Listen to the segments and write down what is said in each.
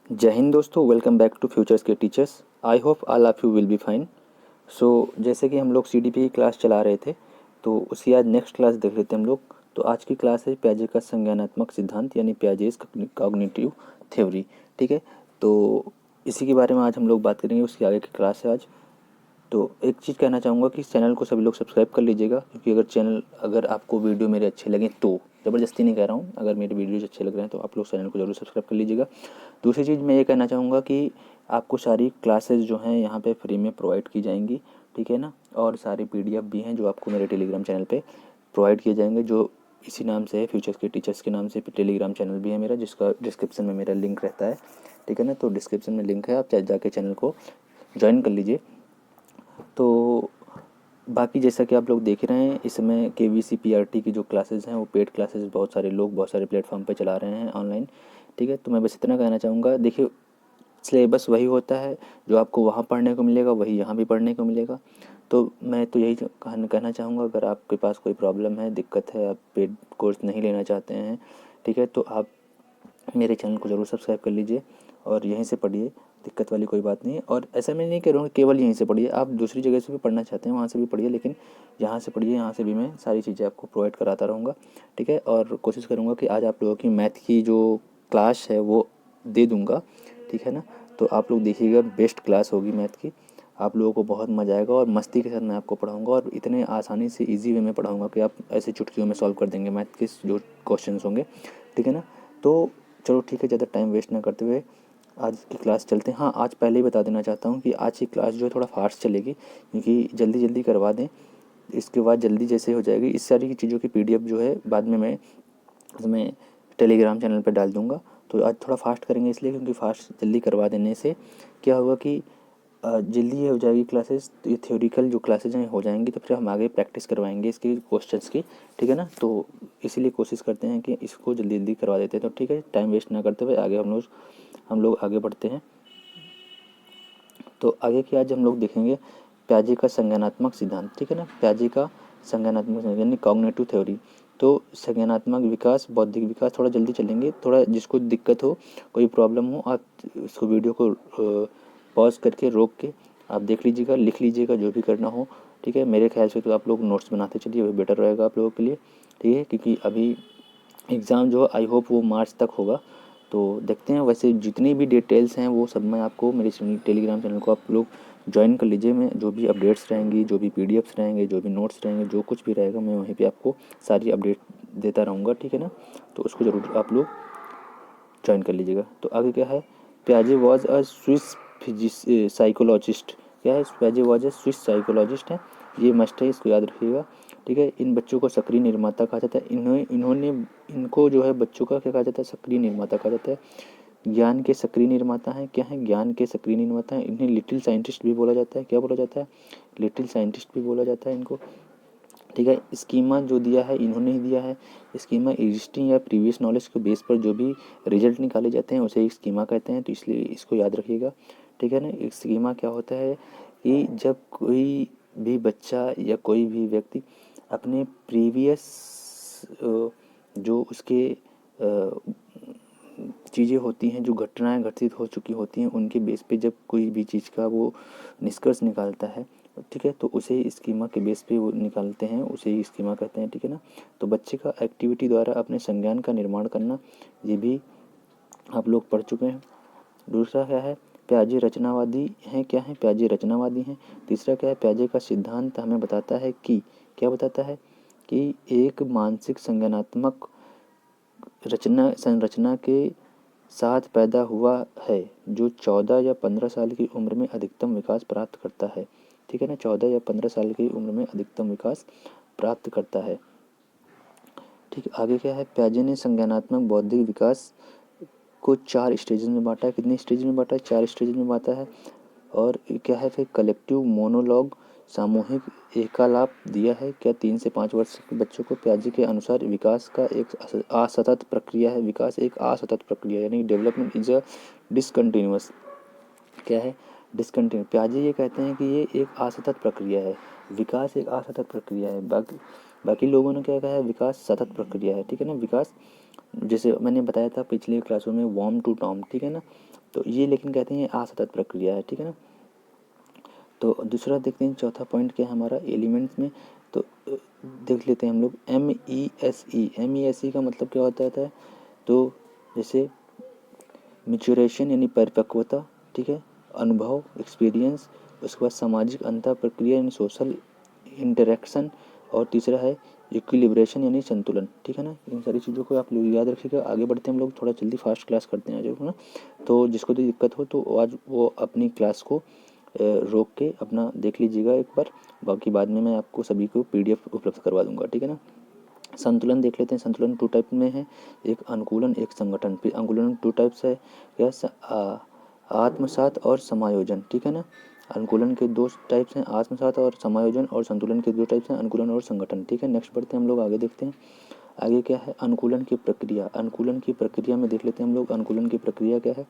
जय हिंद दोस्तों, welcome back to futures के teachers. I hope all of you will be fine. So जैसे कि हम लोग सीडीपी की क्लास चला रहे थे, तो उसकी आज नेक्स्ट क्लास देख लेते हैं हम लोग। तो आज की क्लास है प्याजे का संज्ञानात्मक सिद्धांत यानी प्याजेज कॉग्निटिव थ्योरी। ठीक है, तो इसी के बारे में आज हम लोग बात करेंगे, उसकी आगे की क्लास है आज। तो एक चीज़ कहना चाहूँगा कि इस चैनल को सभी लोग सब्सक्राइब कर लीजिएगा, क्योंकि अगर आपको वीडियो मेरे अच्छे लगें तो, ज़बरदस्ती नहीं कह रहा हूँ, अगर मेरे वीडियोज अच्छे लग रहे हैं तो आप लोग चैनल को जरूर सब्सक्राइब कर लीजिएगा। दूसरी चीज़ मैं ये कहना चाहूँगा कि आपको सारी क्लासेस जो हैं यहाँ पे फ्री में प्रोवाइड की जाएंगी, ठीक है ना। और सारे पीडीएफ भी हैं जो आपको मेरे टेलीग्राम चैनल पे प्रोवाइड किए जाएंगे, जो इसी नाम से है, फ्यूचर्स के टीचर्स के नाम से टेलीग्राम चैनल भी है मेरा, जिसका डिस्क्रिप्शन में मेरा लिंक रहता है, ठीक है ना। तो डिस्क्रिप्शन में लिंक है, आप जाके चैनल को ज्वाइन कर लीजिए। तो बाकी जैसा कि आप लोग देख रहे हैं, इसमें केवीसी पीआरटी की जो क्लासेस हैं वो पेड क्लासेस बहुत सारे लोग बहुत सारे प्लेटफॉर्म पे चला रहे हैं ऑनलाइन, ठीक है। तो मैं बस इतना कहना चाहूँगा, देखिए सिलेबस वही होता है, जो आपको वहाँ पढ़ने को मिलेगा वही यहाँ भी पढ़ने को मिलेगा। तो मैं तो यही कहना चाहूँगा, अगर आपके पास कोई प्रॉब्लम है, दिक्कत है, आप पेड कोर्स नहीं लेना चाहते हैं, ठीक है, तो आप मेरे चैनल को ज़रूर सब्सक्राइब कर लीजिए और यहीं से पढ़िए, दिक्कत वाली कोई बात नहीं है। और ऐसा मैं नहीं कह रहा हूँ केवल यहीं से पढ़िए, आप दूसरी जगह से भी पढ़ना चाहते हैं वहाँ से भी पढ़िए, लेकिन यहाँ से पढ़िए, यहाँ से भी मैं सारी चीज़ें आपको प्रोवाइड कराता रहूँगा, ठीक है। और कोशिश करूँगा कि आज आप लोगों की मैथ की जो क्लास है वो दे दूँगा, ठीक है ना। तो आप लोग देखिएगा, बेस्ट क्लास होगी मैथ की, आप लोगों को बहुत मज़ा आएगा और मस्ती के साथ मैं आपको पढ़ाऊँगा, और इतने आसानी से ईजी वे में पढ़ाऊँगा कि आप ऐसे चुटकियों में सॉल्व कर देंगे मैथ के जो क्वेश्चन होंगे, ठीक है ना। तो चलो ठीक है, ज़्यादा टाइम वेस्ट ना करते हुए आज की क्लास चलते हैं। हाँ, आज पहले ही बता देना चाहता हूँ कि आज की क्लास जो है थोड़ा फास्ट चलेगी, क्योंकि जल्दी जल्दी करवा दें, इसके बाद जल्दी जैसे हो जाएगी। इस सारी की चीज़ों की पीडीएफ जो है बाद में मैं उसमें टेलीग्राम चैनल पर डाल दूँगा। तो आज थोड़ा फास्ट करेंगे इसलिए, क्योंकि फास्ट जल्दी करवा देने से क्या होगा कि जल्दी ये हो जाएगी क्लासेस, तो ये थ्योरिकल जो क्लासेज हैं हो जाएंगी, तो फिर हम आगे प्रैक्टिस करवाएंगे इसके क्वेश्चंस की, ठीक है ना। तो इसीलिए कोशिश करते हैं कि इसको जल्दी जल्दी करवा देते हैं। तो ठीक है, टाइम वेस्ट ना करते हुए आगे हम लोग आगे बढ़ते हैं। तो आगे की आज हम लोग देखेंगे प्याजे का संज्ञानात्मक सिद्धांत, ठीक है ना। प्याजे का संज्ञानात्मक सिद्धांत यानी कॉग्निटिव थ्योरी। तो संज्ञानात्मक विकास, बौद्धिक विकास, थोड़ा जल्दी चलेंगे, थोड़ा जिसको दिक्कत हो, कोई प्रॉब्लम हो, आप इसको वीडियो को पॉज करके रोक के आप देख लीजिएगा, लिख लीजिएगा, जो भी करना हो, ठीक है। मेरे ख्याल से तो आप लोग नोट्स बनाते चलिए, वही बेटर रहेगा आप लोगों के लिए, ठीक है, क्योंकि अभी एग्ज़ाम जो आई होप वो मार्च तक होगा। तो देखते हैं, वैसे जितनी भी डिटेल्स हैं वो सब मैं आपको मेरे टेलीग्राम चैनल को आप लोग ज्वाइन कर लीजिए। मैं जो भी अपडेट्स रहेंगी, जो भी पीडीएफ्स रहेंगे, जो भी नोट्स रहेंगे, जो कुछ भी रहेगा, मैं वहीं पे आपको सारी अपडेट देता रहूँगा, ठीक है ना। तो उसको ज़रूर आप लोग ज्वाइन कर लीजिएगा। तो आगे क्या है, प्याजे वॉज अ स्विस साइकोलॉजिस्ट। क्या है, प्याजे वॉज अ स्विस साइकोलॉजिस्ट है, ये मस्ट है, इसको याद रखिएगा, ठीक है। इन बच्चों को सक्रिय निर्माता कहा जाता है। इन्होंने इनको जो है बच्चों का क्या कहा जाता है, सक्रिय निर्माता कहा जाता है। ज्ञान के सक्रिय निर्माता हैं, क्या है, ज्ञान के सक्रिय निर्माता हैं। इन्हें लिटिल साइंटिस्ट भी बोला जाता है। क्या बोला जाता है, लिटिल साइंटिस्ट भी बोला जाता है इनको, ठीक है। स्कीमा जो दिया है इन्होंने ही दिया है। स्कीमा एग्जिस्टिंग या प्रीवियस नॉलेज के बेस पर जो भी रिजल्ट निकाले जाते हैं उसे स्कीमा कहते हैं, तो इसलिए इसको याद रखिएगा, ठीक है ना। स्कीमा क्या होता है कि जब कोई भी बच्चा या कोई भी व्यक्ति अपने प्रीवियस जो उसके चीज़ें होती हैं, जो घटनाएं घटित हो चुकी होती हैं, उनके बेस पे जब कोई भी चीज़ का वो निष्कर्ष निकालता है, ठीक है, तो उसे स्कीमा के बेस पे वो निकालते हैं, उसे ही स्कीमा कहते हैं, ठीक है ना। तो बच्चे का एक्टिविटी द्वारा अपने संज्ञान का निर्माण करना, ये भी आप लोग पढ़ चुके हैं। दूसरा क्या है, प्याजे रचनावादी हैं। क्या है, प्याजे रचनावादी हैं। तीसरा क्या है, प्याजे का सिद्धांत हमें बताता है कि, क्या बताता है कि एक मानसिक संज्ञानात्मक रचना संरचना के साथ पैदा हुआ है, जो 14 या 15 साल की उम्र में अधिकतम विकास प्राप्त करता है, ठीक है ना। 14 या 15 साल की उम्र में अधिकतम विकास प्राप्त करता है, ठीक है। आगे क्या है, प्याजे ने संज्ञानात्मक बौद्धिक विकास को 4 स्टेज में बांटा है। कितने स्टेज में बांटा है, 4 स्टेज में बांटा है। और क्या है फिर, कलेक्टिव मोनोलॉग, सामूहिक एकालाप दिया है। क्या, 3 से 5 वर्ष के बच्चों को प्याजे के अनुसार विकास का एक असतत प्रक्रिया है। विकास एक असतत प्रक्रिया, यानी डेवलपमेंट इज अ डिसकंटिन्यूअस। क्या है, डिसकंटिन्यू। प्याजे ये कहते हैं कि ये एक असतत प्रक्रिया है, विकास एक असतत प्रक्रिया है। बाकी बाकी लोगों ने क्या कहा है, विकास सतत प्रक्रिया है, ठीक है ना। विकास जैसे मैंने बताया था पिछले क्लासों में वॉर्म टू टॉम, ठीक है ना। तो ये लेकिन कहते हैं असतत प्रक्रिया है, ठीक है ना। तो दूसरा देखते हैं, चौथा पॉइंट क्या है हमारा एलिमेंट्स में। तो देख लेते हैं हम लोग MESE का मतलब क्या होता है। तो जैसे मैच्योरेशन यानी परिपक्वता, ठीक है, अनुभव एक्सपीरियंस, उसके बाद सामाजिक अंतर प्रक्रिया यानी सोशल इंटरेक्शन, और तीसरा है इक्विलिब्रेशन यानी संतुलन, ठीक है ना। इन सारी चीज़ों को आप लोग याद रखिएगा। आगे बढ़ते हैं हम लोग, थोड़ा जल्दी फास्ट क्लास करते हैं आज, है ना। तो जिसको तो दिक्कत हो तो आज वो अपनी क्लास को रोक के अपना देख लीजिएगा एक बार, बाकी बाद में मैं आपको सभी को PDF उपलब्ध करवा दूंगा, ठीक है ना। संतुलन देख लेते हैं। संतुलन 2 टाइप में है, एक अनुकूलन एक संगठन। फिर अनुकूलन 2 टाइप्स है, यह आत्मसात और समायोजन, ठीक है ना। अनुकूलन के 2 टाइप्स हैं, आत्मसात और समायोजन, और संतुलन के 2 टाइप्स हैं, अनुकूलन और संगठन, ठीक है। नेक्स्ट बढ़ते हैं हम लोग, आगे देखते हैं आगे क्या है अनुकूलन की प्रक्रिया। अनुकूलन की प्रक्रिया में देख लेते हैं हम लोग अनुकूलन की प्रक्रिया क्या है।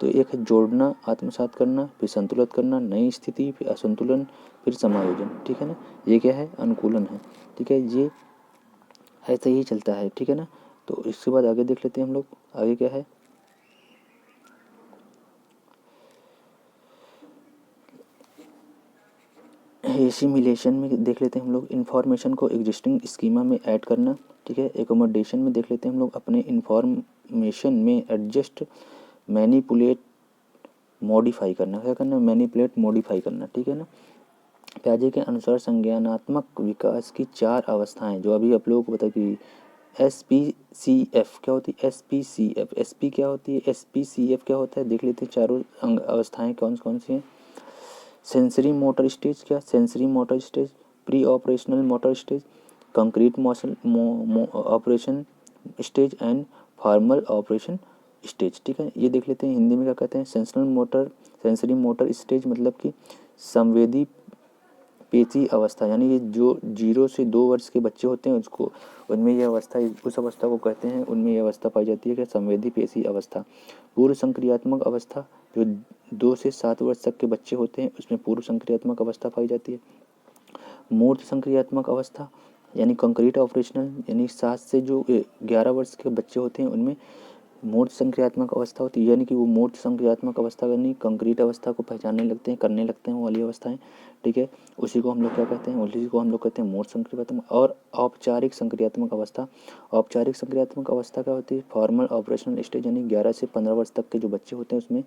तो एक है जोड़ना, आत्मसात करना, फिर संतुलित करना, नई स्थिति, फिर असंतुलन, फिर समायोजन, ठीक है ना। ये क्या है अनुकूलन है, ठीक है। ये ऐसे ही चलता है, ठीक है ना। तो इसके बाद आगे देख लेते हैं हम लोग, आगे क्या है एसिमिलेशन में देख लेते हैं हम लोग इन्फॉर्मेशन को एग्जिस्टिंग स्कीमा में ऐड करना, ठीक है। एकोमोडेशन में देख लेते हैं हम लोग अपने इन्फॉर्मेशन में एडजस्ट, मैनिपुलेट, मॉडिफाई करना। क्या करना, मैनिपुलेट मॉडिफाई करना, ठीक है ना। प्याजे के अनुसार संज्ञानात्मक विकास की 4 अवस्थाएं, जो अभी आप लोगों को पता कि SPCF क्या होती है, SPCF SP क्या होती है, SPCF क्या होता है, देख लेते हैं चारों अवस्थाएं कौन कौन सी हैं। सेंसरी मोटर स्टेज, क्या sensory motor stage, pre operational motor stage, concrete morsel operation stage, and formal operation stage, ठीक है। ये देख लेते हैं हिंदी में क्या कहते हैं। सेंसरी मोटर स्टेज मतलब कि संवेदी पेशी अवस्था, यानी ये जो 0 से 2 वर्ष के बच्चे होते हैं उसको, उनमें ये अवस्था, उस अवस्था को कहते हैं, उनमें ये अवस्था पाई जाती है कि संवेदी पेशी अवस्था। पूर्व संक्रियात्मक अवस्था, जो 2 से 7 वर्ष तक के बच्चे होते हैं उसमें पूर्व संक्रियात्मक अवस्था पाई जाती है। मूर्त संक्रियात्मक अवस्था यानी कंक्रीट ऑपरेशनल, यानी 7 से जो 11 वर्ष के बच्चे होते हैं उनमें मूर्त संक्रियात्मक अवस्था होती है, यानी कि वो मूर्त संक्रियात्मक अवस्था यानी कंक्रीट अवस्था को पहचानने लगते हैं, करने लगते हैं वो वाली अवस्थाएं, ठीक है। उसी को हम लोग क्या कहते हैं, उसी को हम लोग कहते हैं मूर्त संक्रियात्मक। और औपचारिक संक्रियात्मक अवस्था, औपचारिक संक्रियात्मक अवस्था क्या होती है, फॉर्मल ऑपरेशनल स्टेज, यानी 11 से 15 वर्ष तक के जो बच्चे होते हैं उसमें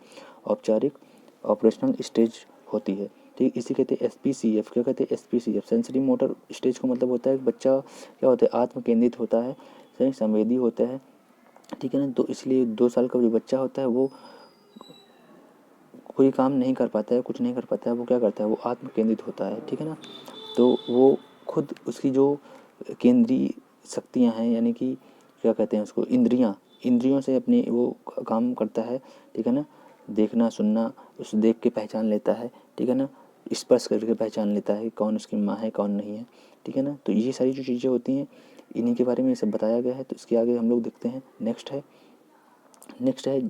औपचारिक ऑपरेशनल स्टेज होती है, ठीक। इसी कहते हैं SPCF, क्या कहते हैं SPCF सेंसरी मोटर स्टेज का मतलब होता है बच्चा क्या होता है आत्म केंद्रित होता है, सही संवेदी होता है, ठीक है ना। तो इसलिए 2 साल का जो बच्चा होता है वो कोई काम नहीं कर पाता है, कुछ नहीं कर पाता है, वो क्या करता है वो आत्म केंद्रित होता है, ठीक है ना। तो वो खुद उसकी जो केंद्रीय शक्तियाँ हैं, यानी कि क्या कहते हैं उसको इंद्रियों से अपने वो काम करता है, ठीक है ना। देखना सुनना, उस देख के पहचान लेता है, ठीक है ना। स्पर्श करके पहचान लेता है कौन उसकी माँ है कौन नहीं है, ठीक है ना। तो ये सारी जो चीज़ें होती हैं इन्हीं के बारे में सब बताया गया है। तो इसके आगे हम लोग देखते हैं नेक्स्ट है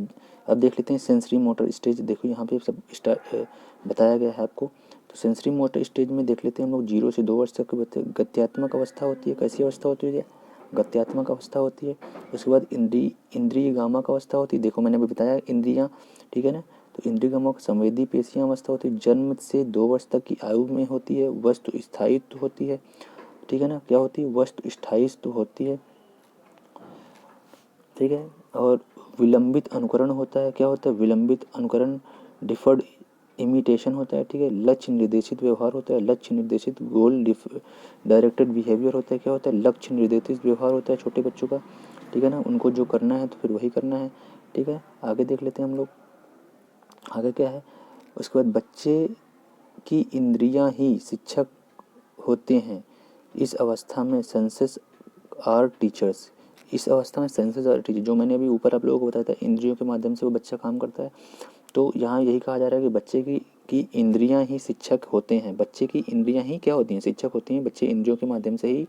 अब देख लेते हैं सेंसरी मोटर स्टेज। देखो यहाँ पे सब बताया गया है आपको। तो सेंसरी मोटर स्टेज में देख लेते हैं हम लोग 0 से 2 वर्ष तक के बच्चे, गत्यात्मक अवस्था होती है। कैसी अवस्था होती है, गत्यात्मक अवस्था होती है। उसके बाद इंद्रिय गामक अवस्था होती है। देखो मैंने अभी बताया इंद्रियाँ, ठीक है ना। तो इंद्रिय गामक संवेदी पेशियाँ अवस्था होती है, जन्म से 2 वर्ष तक की आयु में होती है। वस्तु स्थायित्व होती है, ठीक है ना। क्या होती है, वस्तु स्थायित्व होती है, ठीक है। और विलंबित अनुकरण होता है। क्या होता है विलंबित अनुकरण, डिफर्ड इमिटेशन होता है, ठीक है। लक्ष्य निर्देशित व्यवहार होता है, लक्ष्य निर्देशित गोल डायरेक्टेड बिहेवियर होता है। क्या होता है लक्ष्य निर्देशित व्यवहार होता है छोटे बच्चों का, ठीक है ना। उनको जो करना है तो फिर वही करना है, ठीक है। आगे देख लेते हैं हम लोग, आगे क्या है। उसके बाद बच्चे की इंद्रियां ही शिक्षक होते हैं। इस अवस्था में सेंसेस आर टीचर्स, इस अवस्था में सेंसेस आर टीचर, जो मैंने अभी ऊपर आप लोगों को बताया था इंद्रियों के माध्यम से वो बच्चा काम करता है। तो यहाँ यही कहा जा रहा है कि बच्चे की इंद्रियां ही शिक्षक होते हैं। बच्चे की इंद्रियां ही क्या होती हैं, शिक्षक होती हैं। बच्चे इंद्रियों के माध्यम से ही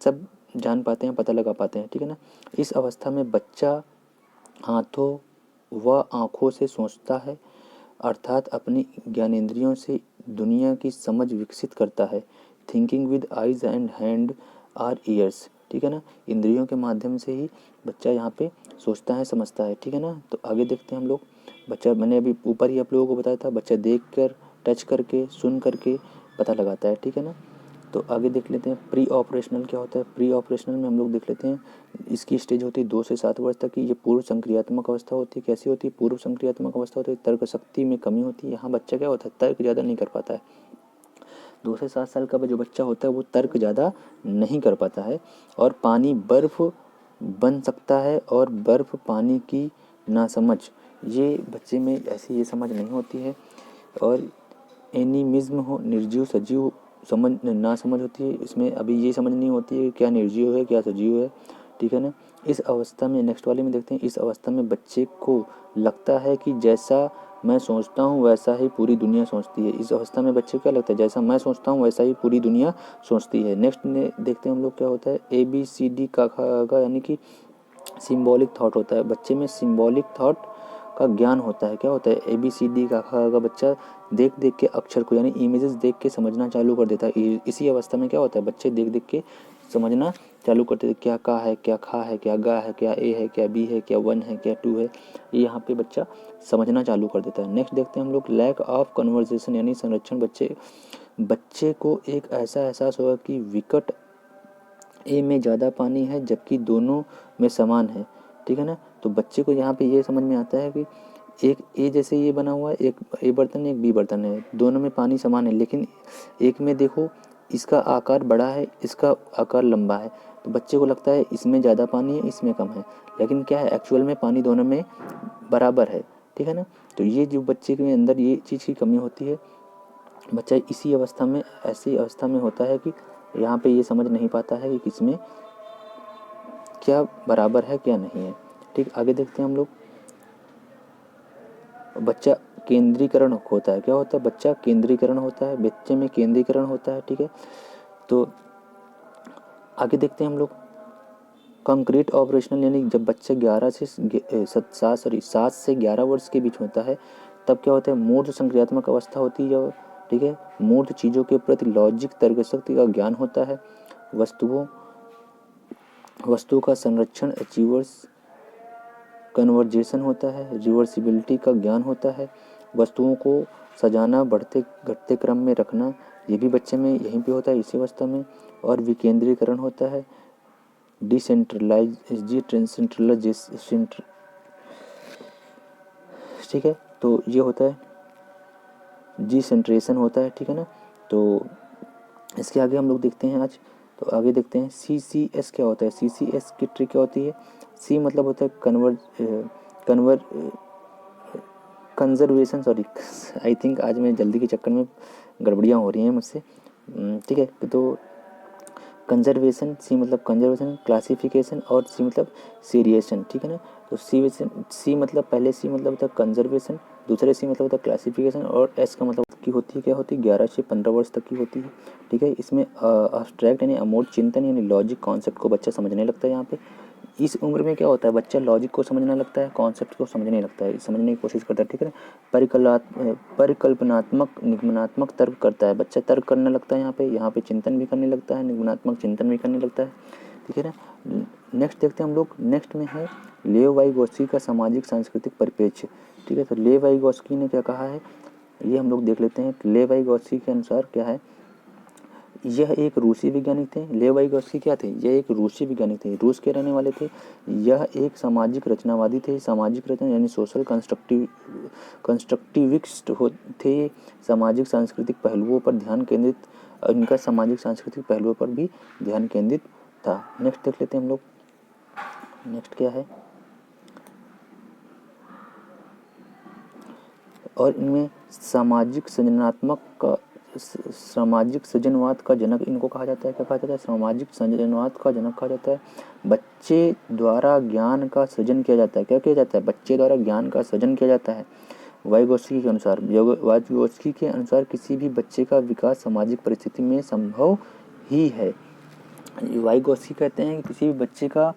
सब जान पाते हैं, पता लगा पाते हैं, ठीक है ना। इस अवस्था में बच्चा हाथों व आँखों से सोचता है, अर्थात अपनी ज्ञानेंद्रियों से दुनिया की समझ विकसित करता है। Thinking with eyes and hand are ears, ठीक है ना। इंद्रियों के माध्यम से ही बच्चा यहाँ पे सोचता है, समझता है, ठीक है ना। तो आगे देखते हैं हम लोग। बच्चा, मैंने अभी ऊपर ही आप लोगों को बताया था, बच्चा देख कर, टच करके, सुन करके पता लगाता है, ठीक है ना। तो आगे देख लेते हैं प्री ऑपरेशनल क्या होता है। प्री ऑपरेशनल में हम लोग देख लेते हैं, इसकी स्टेज होती है 2 से 7 वर्ष तक की। ये पूर्व संक्रियात्मक अवस्था होती है। कैसी होती है? पूर्व संक्रियात्मक अवस्था होती है। तर्क शक्ति में कमी होती है। यहाँ बच्चा क्या होता है, तर्क ज़्यादा नहीं कर पाता है। 2 से 7 साल का जो बच्चा होता है वो तर्क ज़्यादा नहीं कर पाता है, और पानी बर्फ़ बन सकता है, और बर्फ़ पानी की नासमझ, ये बच्चे में ऐसी ये समझ नहीं होती है। और एनिमिज्म हो, निर्जीव सजीव समझ ना समझ होती है। इसमें अभी ये समझ नहीं होती है क्या निर्जीव है क्या सजीव है, ठीक है ना। इस अवस्था में, नेक्स्ट वाले में देखते हैं, इस अवस्था में बच्चे को लगता है कि जैसा मैं सोचता हूँ वैसा ही पूरी दुनिया सोचती है। इस अवस्था में बच्चे को क्या लगता है, जैसा मैं सोचता हूँ वैसा ही पूरी दुनिया सोचती है। नेक्स्ट में देखते हैं हम लोग क्या होता है, ABCD का यानी कि सिम्बॉलिक थॉट होता है। बच्चे में सिम्बॉलिक थॉट का ज्ञान होता है। क्या होता है, ABCD का बच्चा देख देख के अक्षर को, यानी इमेजेस देख के समझना चालू कर देता है। इसी अवस्था में क्या होता है, बच्चे देख देख के समझना चालू करते थे। क्या का है, क्या खा है, क्या गा है, क्या ए है, क्या बी है, क्या 1 है, क्या 2 है, ये यहाँ पे बच्चा समझना चालू कर देता है। नेक्स्ट देखते हैं हम लोग लैक ऑफ कन्वर्जेशन यानी संरक्षण। बच्चे को एक ऐसा एहसास होगा कि विकट ए में ज़्यादा पानी है जबकि दोनों में समान है, ठीक है ना। तो बच्चे को यहाँ पे ये समझ में आता है कि एक ए जैसे ये बना हुआ है, एक ए बर्तन है, एक बी बर्तन है, दोनों में पानी समान है, लेकिन एक में देखो इसका आकार बड़ा है, इसका आकार लंबा है। तो बच्चे को लगता है इसमें ज़्यादा पानी है, इसमें कम है, लेकिन क्या है, एक्चुअल में पानी दोनों में बराबर है, ठीक है ना। तो ये जो बच्चे के अंदर ये चीज़ की कमी होती है, बच्चा इसी अवस्था में, ऐसी अवस्था में होता है कि यहाँ पे ये समझ नहीं पाता है कि किसमें क्या बराबर है क्या नहीं है, ठीक। आगे देखते हैं हम लोग, बच्चा केंद्रीकरण होता है। क्या होता है, बच्चा केंद्रीकरण होता है, बच्चे में केंद्रीकरण होता है, ठीक है। तो आगे देखते हैं हम लोग कंक्रीट ऑपरेशनल, यानी जब बच्चा 7 से 11 वर्ष के बीच होता है, तब क्या होता है, मूर्त संक्रियात्मक अवस्था होती है, ठीक है। मूर्त चीज़ों के प्रति लॉजिक तर्क शक्ति का ज्ञान होता है। वस्तुओं का संरक्षण अचीवर्स कन्वर्जेशन होता है। रिवर्सिबिलिटी का ज्ञान होता है। वस्तुओं को सजाना, बढ़ते घटते क्रम में रखना, ये भी बच्चे में यहीं पे होता है, इसी अवस्था में। और विकेंद्रीकरण होता है। ठीक है। तो ये होता है डिसेंट्रेशन होता है, ठीक है ना। तो इसके आगे हम लोग देखते हैं आज। तो आगे देखते हैं CCS क्या होता है। CCS की ट्रिक क्या होती है। C मतलब होता है कंजर्वेशन, सॉरी आई थिंक आज मैं जल्दी के चक्कर में गड़बड़ियाँ हो रही हैं मुझसे, ठीक है। तो कंजर्वेशन, C मतलब कंजर्वेशन, क्लासिफिकेशन, और C मतलब सीरिएशन, ठीक है ना। तो C मतलब पहले C मतलब होता है कंजर्वेशन, दूसरे C मतलब होता है क्लासिफिकेशन, और S का मतलब की होती है क्या होती है, 11 से 15 वर्ष तक की होती है, ठीक है। इसमें अब्स्ट्रैक्ट यानी अमूर्त चिंतन यानी लॉजिक कॉन्सेप्ट को बच्चा समझने लगता है। यहाँ पे इस उम्र में क्या होता है, बच्चा लॉजिक को समझने लगता है, कॉन्सेप्ट को समझने लगता है, समझने की कोशिश करता है, ठीक है ना। परिकल्पनात्मक निगमनात्मक तर्क करता है, बच्चा तर्क करने लगता है। यहाँ पे चिंतन भी करने लगता है, निगमनात्मक चिंतन भी करने लगता है, ठीक है ना। नेक्स्ट देखते हैं हम लोग। नेक्स्ट में है लेव वाइगोत्स्की का सामाजिक सांस्कृतिक परिप्रेक्ष्य, ठीक है। तो लेव वाइगोत्स्की ने क्या कहा है, ये हम लोग देख लेते हैं। लेव वाइगोत्स्की के अनुसार क्या है, यह एक रूसी वैज्ञानिक थे। लेव वाइगोत्स्की क्या थे, यह एक रूसी वैज्ञानिक थे, रूस के रहने वाले थे। यह एक सामाजिक रचनावादी थे। सामाजिक रचना यानी सोशल कंस्ट्रक्टिविस्ट थे। सामाजिक सांस्कृतिक पहलुओं पर ध्यान केंद्रित, इनका सामाजिक सांस्कृतिक पहलुओं पर भी ध्यान केंद्रित था। नेक्स्ट देख लेते हैं हम लोग। नेक्स्ट क्या है, और इनमें सामाजिक सृजनवाद का जनक इनको कहा जाता है। क्या कहा जाता है, सामाजिक सृजनवाद का जनक कहा जाता है। बच्चे द्वारा ज्ञान का सृजन किया जाता है। क्या किया जाता है, बच्चे द्वारा ज्ञान का सृजन किया जाता है। वाइगोत्स्की के अनुसार किसी भी बच्चे का विकास सामाजिक परिस्थिति में संभव ही है। वाइगोत्स्की कहते हैं कि किसी भी बच्चे का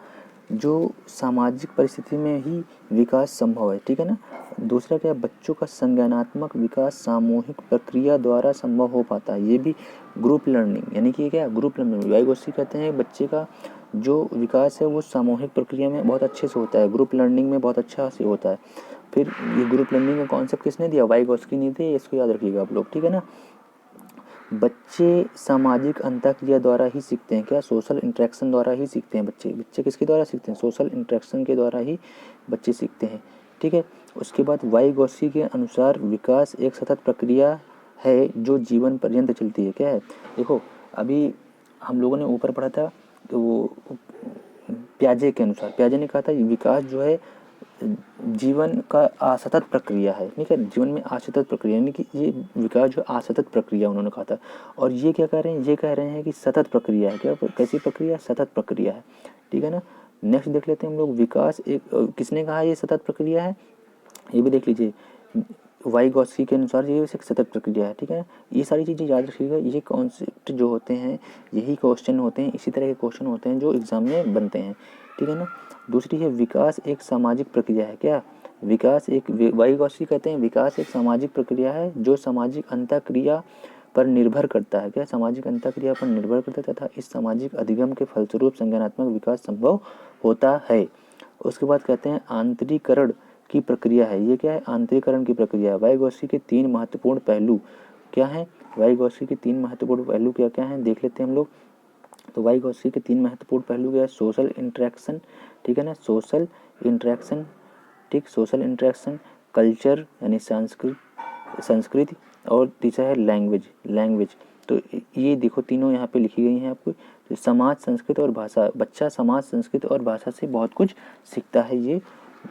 जो सामाजिक परिस्थिति में ही विकास संभव है, ठीक है ना। दूसरा क्या है, बच्चों का संज्ञानात्मक विकास सामूहिक प्रक्रिया द्वारा संभव हो पाता है। ये भी ग्रुप लर्निंग यानी कि क्या, ग्रुप लर्निंग। वाइगोत्स्की कहते हैं बच्चे का जो विकास है वो सामूहिक प्रक्रिया में बहुत अच्छे से होता है, ग्रुप लर्निंग में बहुत अच्छा से होता है। फिर ये ग्रुप लर्निंग का कॉन्सेप्ट किसने दिया, वाइगोत्स्की ने दिया, इसको याद रखिएगा आप लोग, ठीक है ना। बच्चे सामाजिक अंतःक्रिया द्वारा ही सीखते हैं, क्या, सोशल इंटरेक्शन द्वारा ही सीखते हैं बच्चे। बच्चे किसके द्वारा सीखते हैं, सोशल इंटरेक्शन के द्वारा ही बच्चे सीखते हैं, ठीक है। उसके बाद वाइगोत्स्की के अनुसार विकास एक सतत प्रक्रिया है जो जीवन पर्यंत चलती है। क्या है, देखो अभी हम लोगों ने ऊपर पढ़ा था कि वो प्याजे के अनुसार, प्याजे ने कहा था विकास जो है जीवन का असतत प्रक्रिया है, ठीक है, जीवन में असतत प्रक्रिया, यानी कि ये विकास जो असतत प्रक्रिया उन्होंने कहा था। और ये क्या कह रहे हैं, ये कह रहे हैं कि सतत प्रक्रिया है। क्या, कैसी प्रक्रिया, सतत प्रक्रिया है, ठीक है ना। नेक्स्ट देख लेते हैं हम लोग, विकास एक किसने कहा ये सतत प्रक्रिया है, ये भी देख लीजिए, वाइगोत्स्की के अनुसार ये एक सतत प्रक्रिया है, ठीक है। ये सारी चीज़ें याद रखिएगा, ये कॉन्सेप्ट जो होते हैं यही क्वेश्चन होते हैं, इसी तरह के क्वेश्चन होते हैं जो एग्जाम में बनते हैं, ठीक है ना। दूसरी है विकास एक सामाजिक प्रक्रिया है। क्या, विकास एक, वाइगोत्स्की कहते हैं विकास एक सामाजिक प्रक्रिया है जो सामाजिक अंतःक्रिया पर निर्भर करता है। क्या, सामाजिक अंतःक्रिया पर निर्भर करता है तथा इस सामाजिक अधिगम के फलस्वरूप संज्ञानात्मक विकास संभव होता है। उसके बाद कहते हैं आंतरिकरण की प्रक्रिया है। ये क्या है, आंतरिकरण की प्रक्रिया है। वाइगोत्स्की के 3 महत्वपूर्ण पहलू क्या हैं, वाइगोत्स्की के 3 महत्वपूर्ण पहलू क्या क्या हैं देख लेते हैं हम लोग। तो वाइगोत्स्की के 3 महत्वपूर्ण पहलू क्या है, सोशल इंटरेक्शन, ठीक है ना, सोशल इंटरेक्शन, ठीक, सोशल इंटरेक्शन, कल्चर यानी संस्कृति, और तीसरा है लैंग्वेज। तो ये देखो तीनों यहाँ पे लिखी गई हैं आपको। तो समाज, संस्कृति और भाषा, बच्चा समाज, संस्कृति और भाषा से बहुत कुछ सीखता है, ये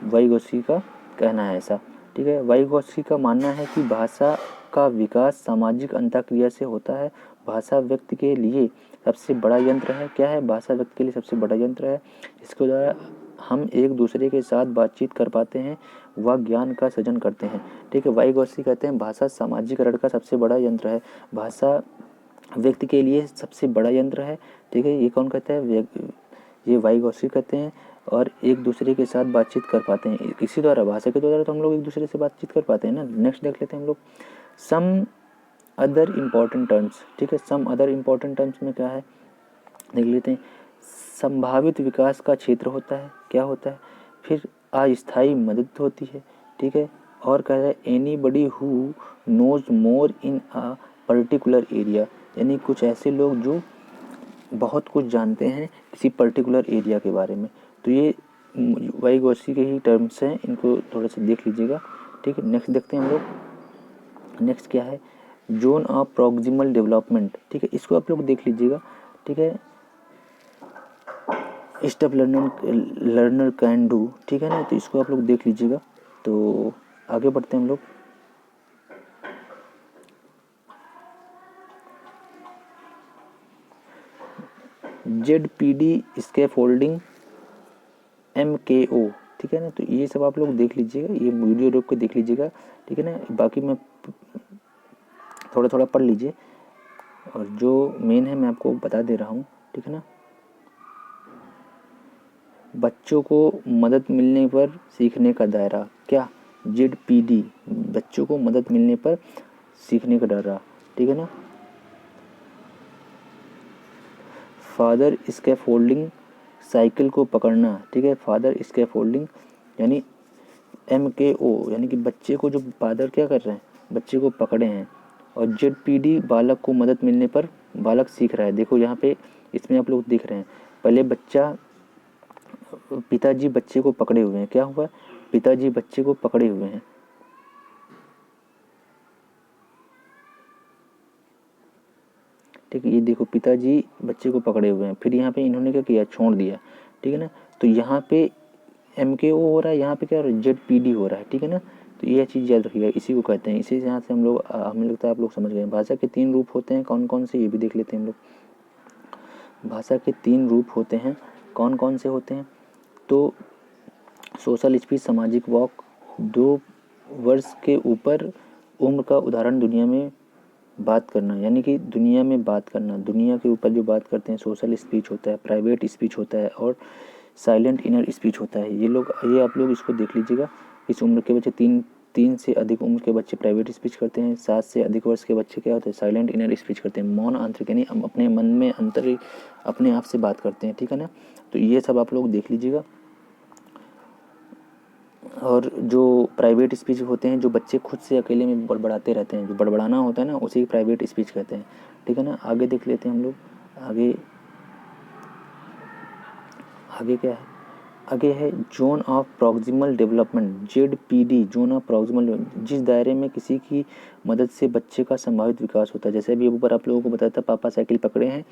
वाइगोत्स्की का कहना है ऐसा, ठीक है। वाइगोत्स्की का मानना है कि भाषा का विकास सामाजिक अंतःक्रिया से होता है। भाषा व्यक्ति के लिए सबसे बड़ा यंत्र है। क्या है, भाषा व्यक्ति के लिए सबसे बड़ा यंत्र है, इसके द्वारा हम एक दूसरे के साथ बातचीत कर पाते हैं, वह ज्ञान का सृजन करते हैं, ठीक है। वाइगोत्स्की कहते हैं भाषा सामाजिकरण का सबसे बड़ा यंत्र है, भाषा व्यक्ति के लिए सबसे बड़ा यंत्र है, ठीक है। ये कौन कहता है, ये वाइगोत्स्की कहते हैं। और एक दूसरे के साथ बातचीत कर पाते हैं, इसी द्वारा, भाषा के द्वारा तो हम लोग एक दूसरे से बातचीत कर पाते हैं ना। नेक्स्ट देख लेते हैं हम लोग, सम अदर इम्पॉर्टेंट टर्म्स, ठीक है। सम अदर इम्पॉर्टेंट टर्म्स में क्या है देख लेते हैं। संभावित विकास का क्षेत्र होता है, क्या होता है, फिर अस्थायी मदद होती है, ठीक है। और कह रहा है anybody who knows more in a particular area, यानी कुछ ऐसे लोग जो बहुत कुछ जानते हैं किसी पर्टिकुलर एरिया के बारे में। तो ये वाइगोत्स्की के ही टर्म्स हैं, इनको थोड़ा सा देख लीजिएगा, ठीक है। नेक्स्ट देखते हैं हम लोग, नेक्स्ट क्या है, जोन ऑफ प्रॉक्सिमल डेवलपमेंट, ठीक है, इसको आप लोग देख लीजिएगा, ठीक है। स्टेप लर्नर कैन डू, ठीक है ना, तो इसको आप लोग देख लीजिएगा। तो आगे बढ़ते हैं हम लोग, ZPD स्कैफोल्डिंग, MKO, ठीक है ना। तो ये सब आप लोग देख लीजिएगा, ये वीडियो रोक के देख लीजिएगा, ठीक है ना। बाकी मैं थोड़ा थोड़ा पढ़ लीजिए, और जो मेन है मैं आपको बता दे रहा हूँ, ठीक है ना। बच्चों को मदद मिलने पर सीखने का दायरा, क्या, ZPD, बच्चों को मदद मिलने पर सीखने का दायरा, ठीक है ना। फादर स्कैफोल्डिंग, साइकिल को पकड़ना, ठीक है, फादर स्कैफोल्डिंग यानी MKO, यानी कि बच्चे को जो फादर क्या कर रहे हैं, बच्चे को पकड़े हैं। और ZPD बालक को मदद मिलने पर बालक सीख रहा है। देखो यहाँ पे इसमें आप लोग देख रहे हैं, पहले बच्चा, पिताजी बच्चे को पकड़े हुए हैं, क्या हुआ, पिताजी बच्चे को पकड़े हुए हैं, ठीक है। ये देखो पिताजी बच्चे को पकड़े हुए हैं, फिर यहाँ पे इन्होंने क्या किया, छोड़ दिया, ठीक है ना। तो यहाँ पे MKO हो रहा है, यहाँ पे क्या हो रहा है, ZPD हो रहा है, ठीक है ना। तो ये चीज़ याद रखिएगा, इसी को कहते हैं, इसी यहाँ से हम लोग, हमें लगता है आप लोग समझ गए। भाषा के 3 रूप होते हैं, कौन कौन से, ये भी देख लेते हैं हम लोग। भाषा के 3 रूप होते हैं, कौन कौन से होते हैं, तो सोशल स्पीच, सामाजिक वॉक, 2 वर्ष के ऊपर उम्र का उदाहरण, दुनिया में बात करना, यानी कि दुनिया में बात करना, दुनिया के ऊपर जो बात करते हैं, सोशल स्पीच होता है, प्राइवेट स्पीच होता है, और साइलेंट इनर स्पीच होता है। ये आप लोग इसको देख लीजिएगा। इस उम्र के बच्चे 3 3 से अधिक उम्र के बच्चे प्राइवेट स्पीच करते हैं। 7 से अधिक वर्ष के बच्चे क्या होते हैं, साइलेंट इनर स्पीच करते हैं, मौन आंतरिक, यानी हम अपने मन में अंतर अपने आप से बात करते हैं, ठीक है ना। तो ये सब आप लोग देख लीजिएगा। और जो प्राइवेट स्पीच होते हैं, जो बच्चे खुद से अकेले में बड़बड़ाते रहते हैं, जो बड़बड़ाना होता है ना, उसे प्राइवेट स्पीच कहते हैं, ठीक है ना। आगे देख लेते हैं हम लोग। आगे क्या है, आगे है zone of proximal development, ZPD, zone of proximal, जिस दायरे में किसी की मदद से बच्चे का संभावित विकास होता है। जैसे अभी ऊपर आप लोगों को बताया था, पापा साइकिल पकड़े हैं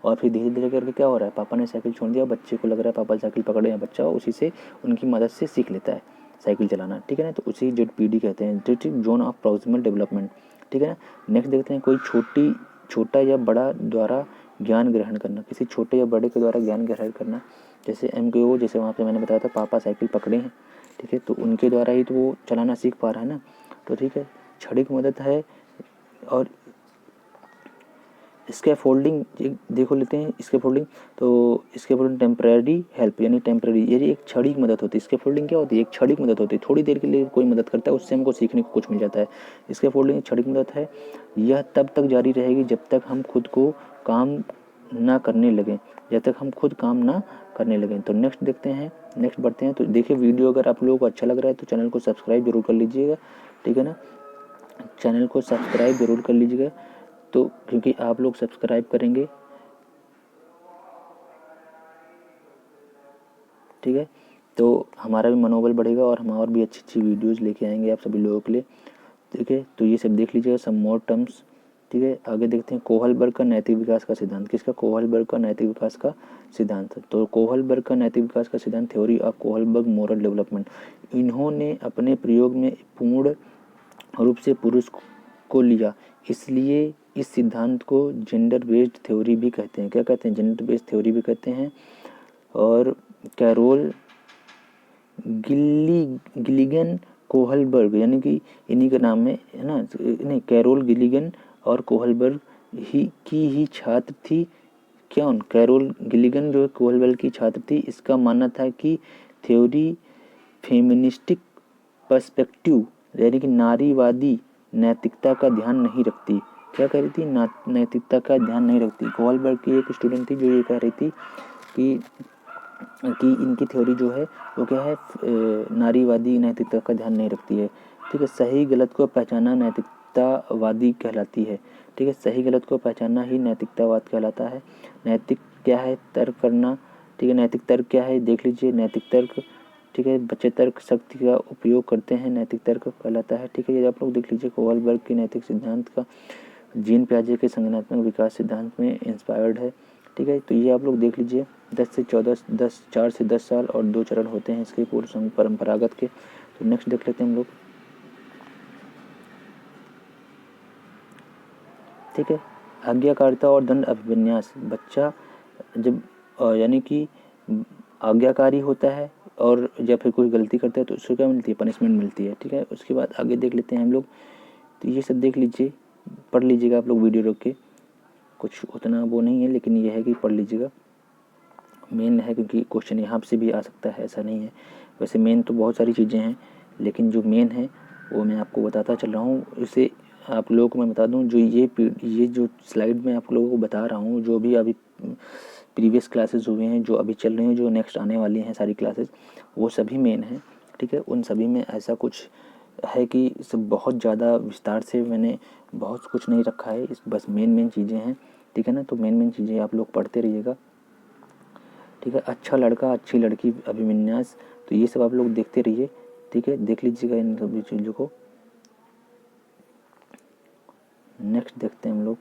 और फिर धीरे धीरे करके क्या हो रहा है, पापा ने साइकिल छोड़ दिया, बच्चे को लग रहा है पापा साइकिल पकड़े हैं, बच्चा उसी से उनकी मदद से सीख लेता है साइकिल चलाना, ठीक है ना। तो उसी ZPD कहते हैं, जोन ऑफ प्रॉक्सिमल डेवलपमेंट, ठीक है ना। नेक्स्ट देखते हैं, कोई छोटा या बड़ा द्वारा ज्ञान ग्रहण करना, किसी छोटे या बड़े के द्वारा ज्ञान ग्रहण करना। जैसे MKO, जैसे वहाँ पे मैंने बताया था पापा साइकिल पकड़े हैं, ठीक है, तो उनके द्वारा ही तो वो चलाना सीख पा रहा है ना, तो ठीक है। छड़ी की मदद है। और स्कैफोल्डिंग देखो लेते हैं, स्कैफोल्डिंग, तो स्कैफोल्डिंग टेम्परेरी हेल्प, यानी टेम्परेरी, ये एक छड़ी की मदद होती है। स्कैफोल्डिंग क्या होती है, एक छड़ी की मदद होती है, थोड़ी देर के लिए कोई मदद करता है, उससे हमको सीखने को कुछ मिल जाता है। स्कैफोल्डिंग एक छड़ी की मदद है, यह तब तक जारी रहेगी जब तक हम खुद को काम ना करने लगें, जब तक हम खुद काम ना करने लगें। तो नेक्स्ट देखते हैं, नेक्स्ट बढ़ते हैं। तो देखिए वीडियो अगर आप लोगों को अच्छा लग रहा है तो चैनल को सब्सक्राइब जरूर कर लीजिएगा, ठीक है ना, चैनल को सब्सक्राइब जरूर कर लीजिएगा। तो क्योंकि आप लोग सब्सक्राइब करेंगे, ठीक है, तो हमारा भी मनोबल बढ़ेगा और हम और भी अच्छी अच्छी वीडियोज़ लेके आएंगे आप सभी लोगों के लिए, ठीक है। तो ये सब देख लीजिएगा, सम मोर टर्म्स, ठीक है। आगे देखते हैं, कोहलबर्ग का नैतिक विकास का सिद्धांत, किसका, कोहलबर्ग का नैतिक विकास का सिद्धांत। तो कोहलबर्ग का नैतिक विकास का सिद्धांत, theory of Kohlberg moral development, इन्होंने अपने प्रयोग में पूर्ण रूप से पुरुष को लिया, इसलिए इस सिद्धांत को जेंडर बेस्ड थ्योरी भी कहते हैं। क्या कहते हैं, जेंडर बेस्ड थ्योरी भी कहते हैं। और कैरोल गिलिगन कोहलबर्ग, यानी कि इन्हीं का नाम है ना, नहीं, कैरोल गिलिगन और कोहलबर्ग ही छात्र थी। क्यों, कैरोल गिलिगन जो कोहलबर्ग की छात्र थी, इसका मानना था कि थ्योरी फेमिनिस्टिक पर्सपेक्टिव, यानी कि नारीवादी नैतिकता का ध्यान नहीं रखती। क्या कह रही थी, नैतिकता का ध्यान नहीं रखती। कोहलबर्ग की एक स्टूडेंट थी जो ये कह रही थी कि इनकी थ्योरी जो है वो क्या है, नारीवादी नैतिकता का ध्यान नहीं रखती है, ठीक है। सही गलत को पहचानना नैतिकतावादी कहलाती है, ठीक है, सही गलत को पहचानना ही नैतिकतावाद कहलाता है। नैतिक क्या है, तर्क करना, ठीक है, नैतिक तर्क क्या है, देख लीजिए, नैतिक तर्क, ठीक है, बच्चे तर्क शक्ति का उपयोग करते हैं, नैतिक तर्क कहलाता है, ठीक है। ये आप लोग देख लीजिए, कोहलबर्ग के नैतिक सिद्धांत का जीन पियाजे के संज्ञानात्मक विकास सिद्धांत में इंस्पायर्ड है, ठीक है। तो ये आप लोग देख लीजिए, 4 से 10 साल और 2 चरण होते हैं इसके पूर्व परंपरागत के। तो नेक्स्ट देख लेते हैं हम लोग, ठीक है। आज्ञाकारिता और दंड अभिविन्यास, बच्चा जब यानी कि आज्ञाकारी होता है और जब फिर कोई गलती करता है तो उसको क्या मिलती है, पनिशमेंट मिलती है, ठीक है। उसके बाद आगे देख लेते हैं हम लोग, तो ये सब देख लीजिए, पढ़ लीजिएगा आप लोग वीडियो रोक के, कुछ उतना वो नहीं है, लेकिन ये है कि पढ़ लीजिएगा, मेन है, क्योंकि क्वेश्चन यहाँ से भी आ सकता है, ऐसा नहीं है। वैसे मेन तो बहुत सारी चीज़ें हैं, लेकिन जो मेन है वो मैं आपको बताता चल रहा हूँ। इसे आप लोगों को मैं बता दूँ, जो ये जो स्लाइड में आप लोगों को बता रहा हूँ, जो भी अभी प्रीवियस क्लासेस हुए हैं, जो अभी चल रहे हैं, जो नेक्स्ट आने वाली हैं सारी क्लासेस, वो सभी मेन हैं, ठीक है। उन सभी में ऐसा कुछ है कि सब बहुत ज़्यादा विस्तार से मैंने बहुत कुछ नहीं रखा है, इस बस मेन चीज़ें हैं, ठीक है ना। तो मेन चीज़ें आप लोग पढ़ते रहिएगा, ठीक है। अच्छा लड़का अच्छी लड़की अभिविन्यास, तो ये सब आप लोग देखते रहिए, ठीक है, देख लीजिएगा इन सभी चीज़ों को। नेक्स्ट देखते हैं हम लोग,